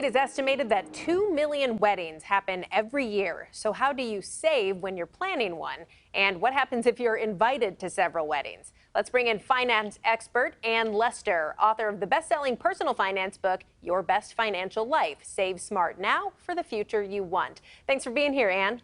It is estimated that 2 million weddings happen every year. So, how do you save when you're planning one? And what happens if you're invited to several weddings? Let's bring in finance expert Ann Lester, author of the best selling personal finance book, Your Best Financial Life. Save smart now for the future you want. Thanks for being here, Ann.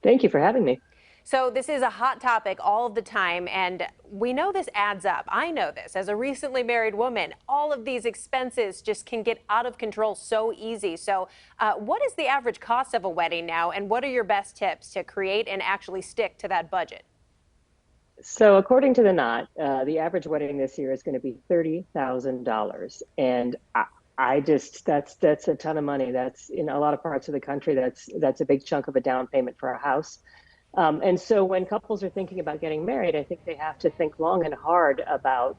Thank you for having me. So this is a hot topic all of the time, and we know this adds up. I know this as a recently married woman. All of these expenses just can get out of control so easy. So what is the average cost of a wedding now, and what are your best tips to create and actually stick to that budget? So, according to the Knot, the average wedding this year is going to be $30,000, and I just that's a ton of money. That's in a lot of parts of the country. That's a big chunk of a down payment for a house. And so, when couples are thinking about getting married, I think they have to think long and hard about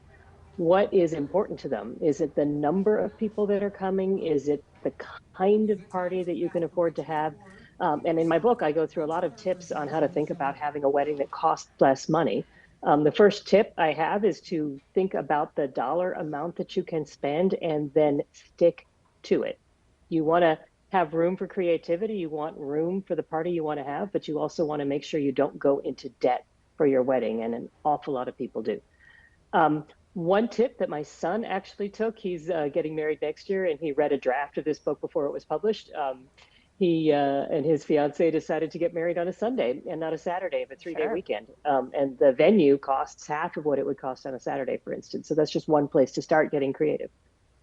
what is important to them. Is it the number of people that are coming? Is it the kind of party that you can afford to have? And in my book, I go through a lot of tips on how to think about having a wedding that costs less money. The first tip I have is to think about the dollar amount that you can spend and then stick to it. You want to have room for creativity, you want room for the party you want to have, but you also want to make sure you don't go into debt for your wedding, and an awful lot of people do. Um, One tip that my son actually took, he's getting married next year, and he read a draft of this book before it was published. He and his fiance decided to get married on a Sunday and not a Saturday of a 3-day Sure. weekend. And the venue costs half of what it would cost on a Saturday, for instance. So that's just one place to start getting creative.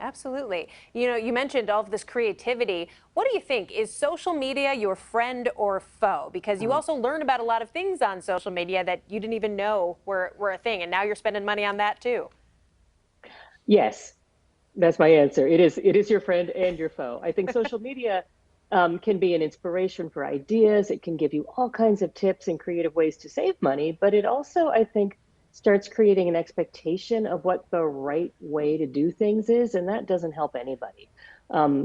Absolutely. You know, you mentioned all of this creativity. What do you think? Is social media your friend or foe? Because you also learn about a lot of things on social media that you didn't even know were a thing. And now you're spending money on that too. Yes, that's my answer. It is your friend and your foe. I think social media can be an inspiration for ideas. It can give you all kinds of tips and creative ways to save money, but it also, I think, starts creating an expectation of what the right way to do things is, and that doesn't help anybody.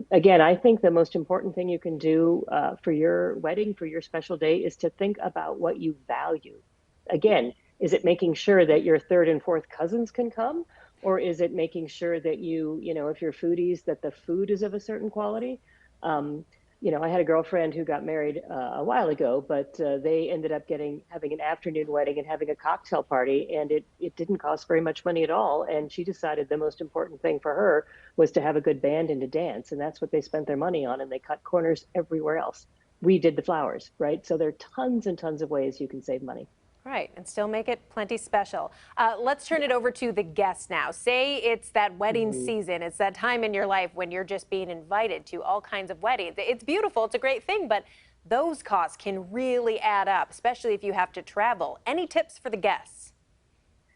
Again, I think the most important thing you can do for your wedding, for your special day, is to think about what you value. Again, is it making sure that your third and fourth cousins can come? Or is it making sure that if you're foodies, that the food is of a certain quality? Um, I had a girlfriend who got married a while ago, but they ended up having an afternoon wedding and having a cocktail party, and it didn't cost very much money at all. And she decided the most important thing for her was to have a good band and to dance, and that's what they spent their money on. And they cut corners everywhere else. We did the flowers, right? So there are tons and tons of ways you can save money. Right, and still make it plenty special. Let's turn it over to the guests now. Say it's that wedding Mhm. season. It's that time in your life when you're just being invited to all kinds of weddings. It's beautiful, it's a great thing, but those costs can really add up, especially if you have to travel. Any tips for the guests?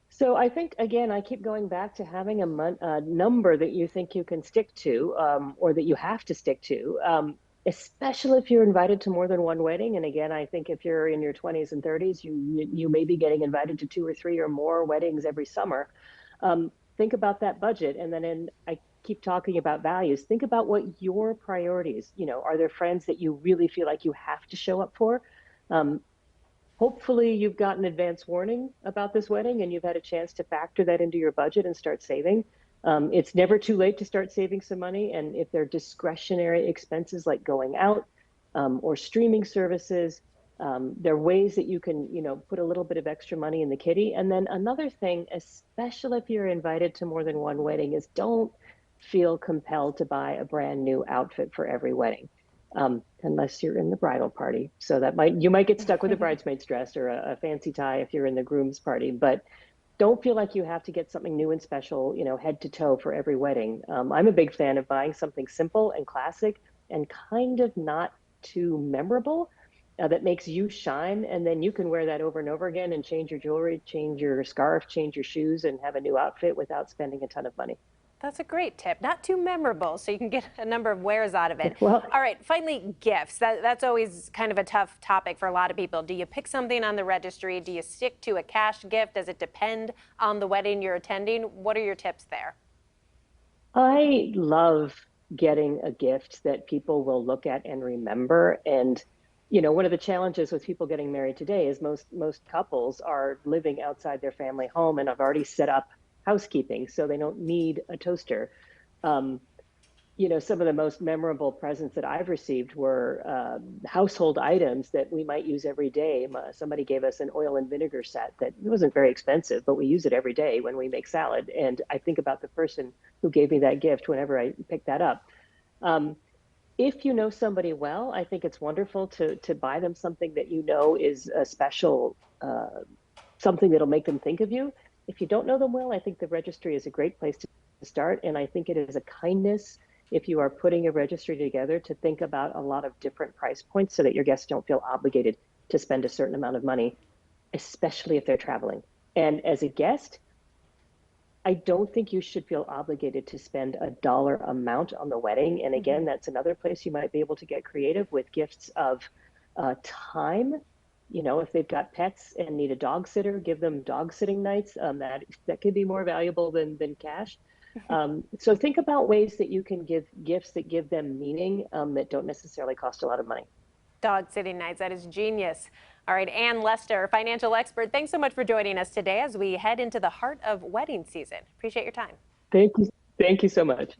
So I think again, I keep going back to having a number that you think you can stick to, or that you have to stick to, especially if you're invited to more than one wedding. And again, I think if you're in your 20s and 30s, you may be getting invited to two or three or more weddings every summer. Think about that budget, and then I keep talking about values. Think about what your priorities. Are there friends that you really feel like you have to show up for? Um, Hopefully, you've gotten advance warning about this wedding and you've had a chance to factor that into your budget and start saving. It's never too late to start saving some money. And if they're discretionary expenses like going out or streaming services, there are ways that you can, put a little bit of extra money in the kitty. And then another thing, especially if you're invited to more than one wedding, is don't feel compelled to buy a brand new outfit for every wedding, unless you're in the bridal party. So you might get stuck with a bridesmaid's dress or a fancy tie if you're in the groom's party. But don't feel like you have to get something new and special, head to toe for every wedding. I'm a big fan of buying something simple and classic and kind of not too memorable. That makes you shine, and then you can wear that over and over again and change your jewelry, change your scarf, change your shoes, and have a new outfit without spending a ton of money. That's a great tip. Not too memorable, so you can get a number of wears out of it. Well, All right, finally, gifts. That's always kind of a tough topic for a lot of people. Do you pick something on the registry? Do you stick to a cash gift? Does it depend on the wedding you're attending? What are your tips there? I love getting a gift that people will look at and remember. And, one of the challenges with people getting married today is most couples are living outside their family home and have already set up housekeeping, so they don't need a toaster. Um, some of the most memorable presents that I've received were household items that we might use every day. Somebody gave us an oil and vinegar set that wasn't very expensive, but we use it every day when we make salad. And I think about the person who gave me that gift whenever I pick that up. Um, if you know somebody well, I think it's wonderful to buy them something that you know is a special, something that'll make them think of you. If you don't know them well, I think the registry is a great place to start. And I think it is a kindness if you are putting a registry together to think about a lot of different price points so that your guests don't feel obligated to spend a certain amount of money, especially if they're traveling. And as a guest, I don't think you should feel obligated to spend a dollar amount on the wedding. And again, Mhm. that's another place you might be able to get creative with gifts of time. If they've got pets and need a dog sitter, give them dog sitting nights. That could be more valuable than cash. So think about ways that you can give gifts that give them meaning, that don't necessarily cost a lot of money. Dog sitting nights. That is genius. All right, Ann Lester, financial expert, thanks so much for joining us today as we head into the heart of wedding season. Appreciate your time. Thank you. Thank you so much.